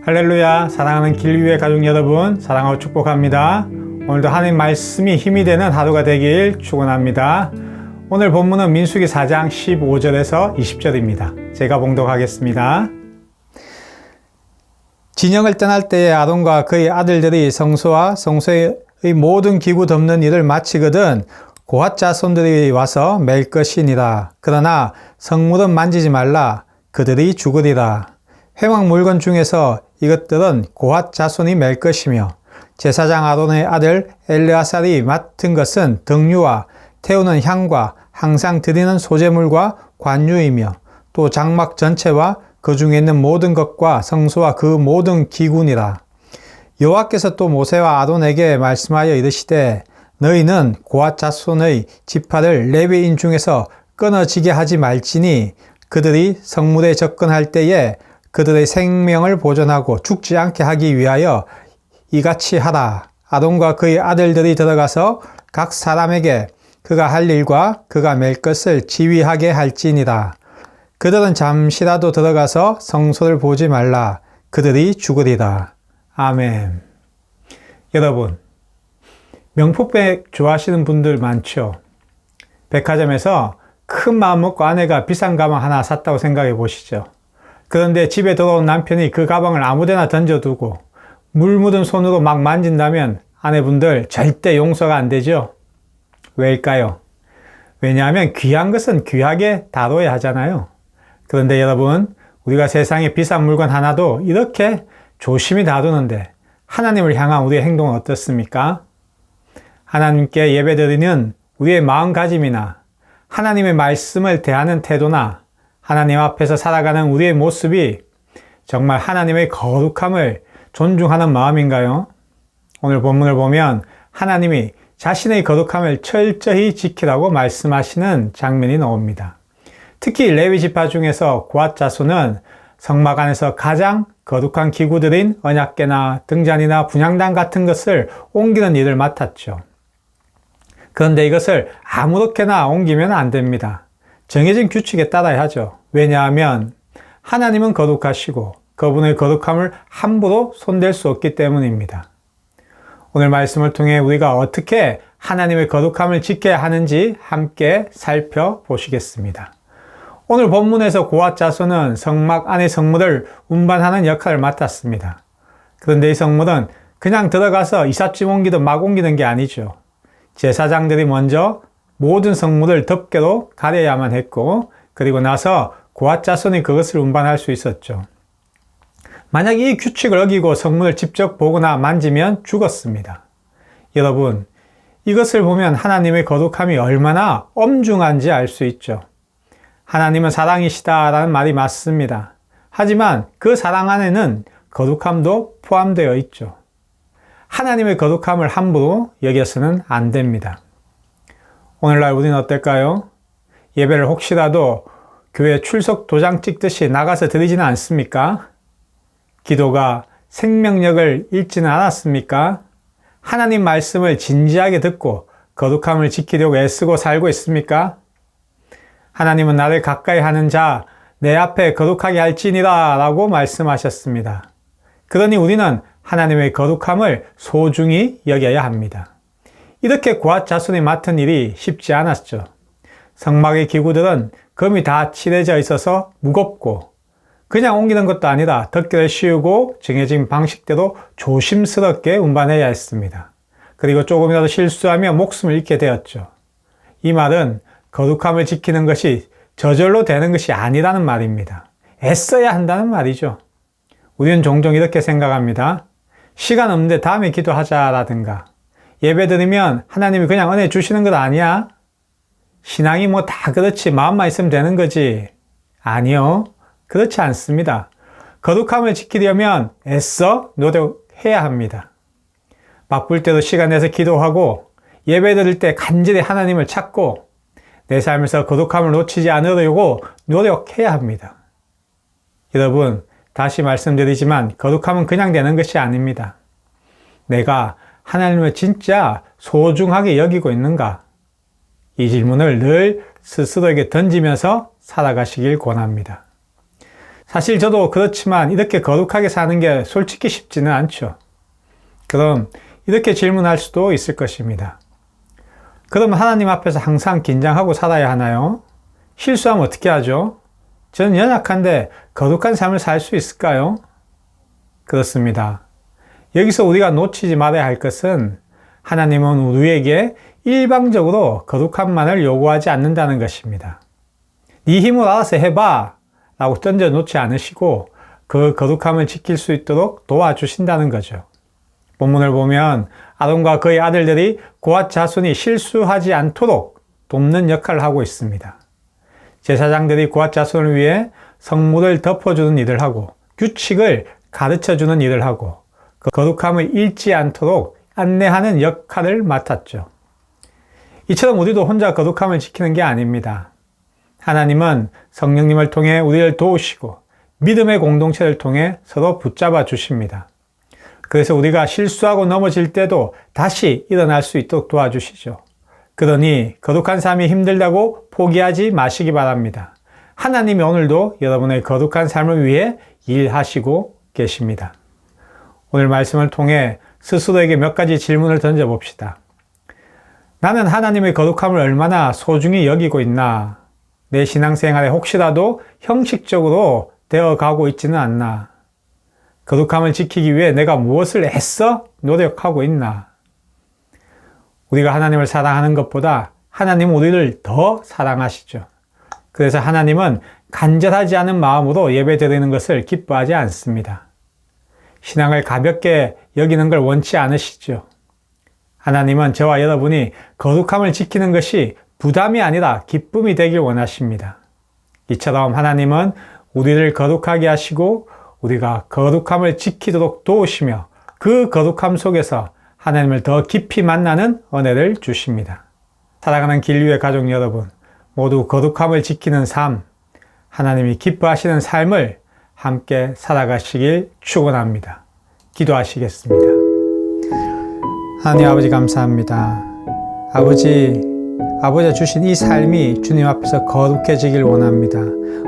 할렐루야. 사랑하는 길위의 가족 여러분, 사랑하고 축복합니다. 오늘도 하나님 말씀이 힘이 되는 하루가 되길 축원합니다. 오늘 본문은 민수기 4장 15절에서 20절입니다. 제가 봉독하겠습니다. 진영을 떠날 때에 아론과 그의 아들들이 성소와 성소의 모든 기구 덮는 일을 마치거든 고핫 자손들이 와서 맬 것이니라. 그러나 성물은 만지지 말라. 그들이 죽으리라. 회막 물건 중에서 이것들은 고핫 자손이 맬 것이며 제사장 아론의 아들 엘르아살이 맡은 것은 등유와 태우는 향과 항상 드리는 소제물과 관유이며 또 장막 전체와 그 중에 있는 모든 것과 성소와 그 모든 기구니라. 여호와께서 또 모세와 아론에게 말씀하여 이르시되 너희는 고핫 자손의 지파를 레위인 중에서 끊어지게 하지 말지니 그들이 성물에 접근할 때에 그들의 생명을 보존하고 죽지 않게 하기 위하여 이같이 하라. 아론과 그의 아들들이 들어가서 각 사람에게 그가 할 일과 그가 맬 것을 지휘하게 할지니라. 그들은 잠시라도 들어가서 성소를 보지 말라. 그들이 죽으리라. 아멘. 여러분, 명품백 좋아하시는 분들 많죠? 백화점에서 큰 마음 먹고 아내가 비싼 가방 하나 샀다고 생각해 보시죠. 그런데 집에 들어온 남편이 그 가방을 아무데나 던져두고 물 묻은 손으로 막 만진다면 아내분들 절대 용서가 안 되죠? 왜일까요? 왜냐하면 귀한 것은 귀하게 다뤄야 하잖아요. 그런데 여러분, 우리가 세상에 비싼 물건 하나도 이렇게 조심히 다루는데 하나님을 향한 우리의 행동은 어떻습니까? 하나님께 예배드리는 우리의 마음가짐이나 하나님의 말씀을 대하는 태도나 하나님 앞에서 살아가는 우리의 모습이 정말 하나님의 거룩함을 존중하는 마음인가요? 오늘 본문을 보면 하나님이 자신의 거룩함을 철저히 지키라고 말씀하시는 장면이 나옵니다. 특히 레위 지파 중에서 고핫 자손은 성막 안에서 가장 거룩한 기구들인 언약궤나 등잔이나 분향단 같은 것을 옮기는 일을 맡았죠. 그런데 이것을 아무렇게나 옮기면 안 됩니다. 정해진 규칙에 따라야 하죠. 왜냐하면 하나님은 거룩하시고 그분의 거룩함을 함부로 손댈 수 없기 때문입니다. 오늘 말씀을 통해 우리가 어떻게 하나님의 거룩함을 지켜야 하는지 함께 살펴보시겠습니다. 오늘 본문에서 고핫 자손은 성막 안의 성물을 운반하는 역할을 맡았습니다. 그런데 이 성물은 그냥 들어가서 이삿짐 옮기듯 막 옮기는 게 아니죠. 제사장들이 먼저 모든 성물을 덮개로 가려야만 했고 그리고 나서 고핫 자손이 그것을 운반할 수 있었죠. 만약 이 규칙을 어기고 성물을 직접 보거나 만지면 죽었습니다. 여러분, 이것을 보면 하나님의 거룩함이 얼마나 엄중한지 알 수 있죠. 하나님은 사랑이시다라는 말이 맞습니다. 하지만 그 사랑 안에는 거룩함도 포함되어 있죠. 하나님의 거룩함을 함부로 여겨서는 안 됩니다. 오늘날 우리는 어떨까요? 예배를 혹시라도 교회 출석 도장 찍듯이 나가서 드리지는 않습니까? 기도가 생명력을 잃지는 않았습니까? 하나님 말씀을 진지하게 듣고 거룩함을 지키려고 애쓰고 살고 있습니까? 하나님은 나를 가까이 하는 자, 내 앞에 거룩하게 할지니라 라고 말씀하셨습니다. 그러니 우리는 하나님의 거룩함을 소중히 여겨야 합니다. 이렇게 고핫 자손이 맡은 일이 쉽지 않았죠. 성막의 기구들은 금이 다 칠해져 있어서 무겁고 그냥 옮기는 것도 아니라 덮개를 씌우고 정해진 방식대로 조심스럽게 운반해야 했습니다. 그리고 조금이라도 실수하면 목숨을 잃게 되었죠. 이 말은 거룩함을 지키는 것이 저절로 되는 것이 아니라는 말입니다. 애써야 한다는 말이죠. 우리는 종종 이렇게 생각합니다. 시간 없는데 다음에 기도하자라든가 예배 드리면 하나님이 그냥 은혜 주시는 것 아니야? 신앙이 뭐 다 그렇지 마음만 있으면 되는 거지. 아니요. 그렇지 않습니다. 거룩함을 지키려면 애써 노력해야 합니다. 바쁠 때도 시간 내서 기도하고 예배 드릴 때 간절히 하나님을 찾고 내 삶에서 거룩함을 놓치지 않으려고 노력해야 합니다. 여러분, 다시 말씀드리지만 거룩함은 그냥 되는 것이 아닙니다. 내가 하나님을 진짜 소중하게 여기고 있는가? 이 질문을 늘 스스로에게 던지면서 살아가시길 권합니다. 사실 저도 그렇지만 이렇게 거룩하게 사는 게 솔직히 쉽지는 않죠. 그럼 이렇게 질문할 수도 있을 것입니다. 그럼 하나님 앞에서 항상 긴장하고 살아야 하나요? 실수하면 어떻게 하죠? 저는 연약한데 거룩한 삶을 살 수 있을까요? 그렇습니다. 여기서 우리가 놓치지 말아야 할 것은 하나님은 우리에게 일방적으로 거룩함만을 요구하지 않는다는 것입니다. 네 힘으로 알아서 해봐 라고 던져놓지 않으시고 그 거룩함을 지킬 수 있도록 도와주신다는 거죠. 본문을 보면 아론과 그의 아들들이 고핫 자손이 실수하지 않도록 돕는 역할을 하고 있습니다. 제사장들이 고핫 자손을 위해 성물을 덮어주는 일을 하고 규칙을 가르쳐주는 일을 하고 그 거룩함을 잃지 않도록 안내하는 역할을 맡았죠. 이처럼 우리도 혼자 거룩함을 지키는 게 아닙니다. 하나님은 성령님을 통해 우리를 도우시고 믿음의 공동체를 통해 서로 붙잡아 주십니다. 그래서 우리가 실수하고 넘어질 때도 다시 일어날 수 있도록 도와주시죠. 그러니 거룩한 삶이 힘들다고 포기하지 마시기 바랍니다. 하나님이 오늘도 여러분의 거룩한 삶을 위해 일하시고 계십니다. 오늘 말씀을 통해 스스로에게 몇 가지 질문을 던져봅시다. 나는 하나님의 거룩함을 얼마나 소중히 여기고 있나? 내 신앙생활에 혹시라도 형식적으로 되어가고 있지는 않나? 거룩함을 지키기 위해 내가 무엇을 애써 노력하고 있나? 우리가 하나님을 사랑하는 것보다 하나님은 우리를 더 사랑하시죠. 그래서 하나님은 간절하지 않은 마음으로 예배드리는 것을 기뻐하지 않습니다. 신앙을 가볍게 여기는 걸 원치 않으시죠. 하나님은 저와 여러분이 거룩함을 지키는 것이 부담이 아니라 기쁨이 되길 원하십니다. 이처럼 하나님은 우리를 거룩하게 하시고 우리가 거룩함을 지키도록 도우시며 그 거룩함 속에서 하나님을 더 깊이 만나는 은혜를 주십니다. 살아가는 길류의 가족 여러분, 모두 거룩함을 지키는 삶, 하나님이 기뻐하시는 삶을 함께 살아가시길 축원합니다. 기도하시겠습니다. 하나님 아버지 감사합니다. 아버지가 주신 이 삶이 주님 앞에서 거룩해지길 원합니다.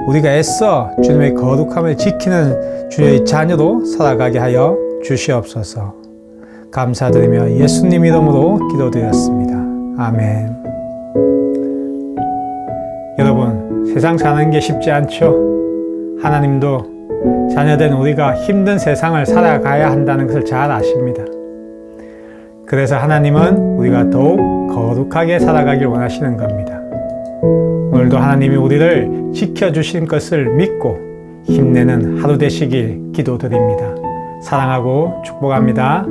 우리가 애써 주님의 거룩함을 지키는 주의 자녀로 살아가게 하여 주시옵소서. 감사드리며 예수님 이름으로 기도드렸습니다. 아멘. 여러분, 세상 사는 게 쉽지 않죠? 하나님도 자녀된 우리가 힘든 세상을 살아가야 한다는 것을 잘 아십니다. 그래서 하나님은 우리가 더욱 거룩하게 살아가길 원하시는 겁니다. 오늘도 하나님이 우리를 지켜주신 것을 믿고 힘내는 하루 되시길 기도드립니다. 사랑하고 축복합니다.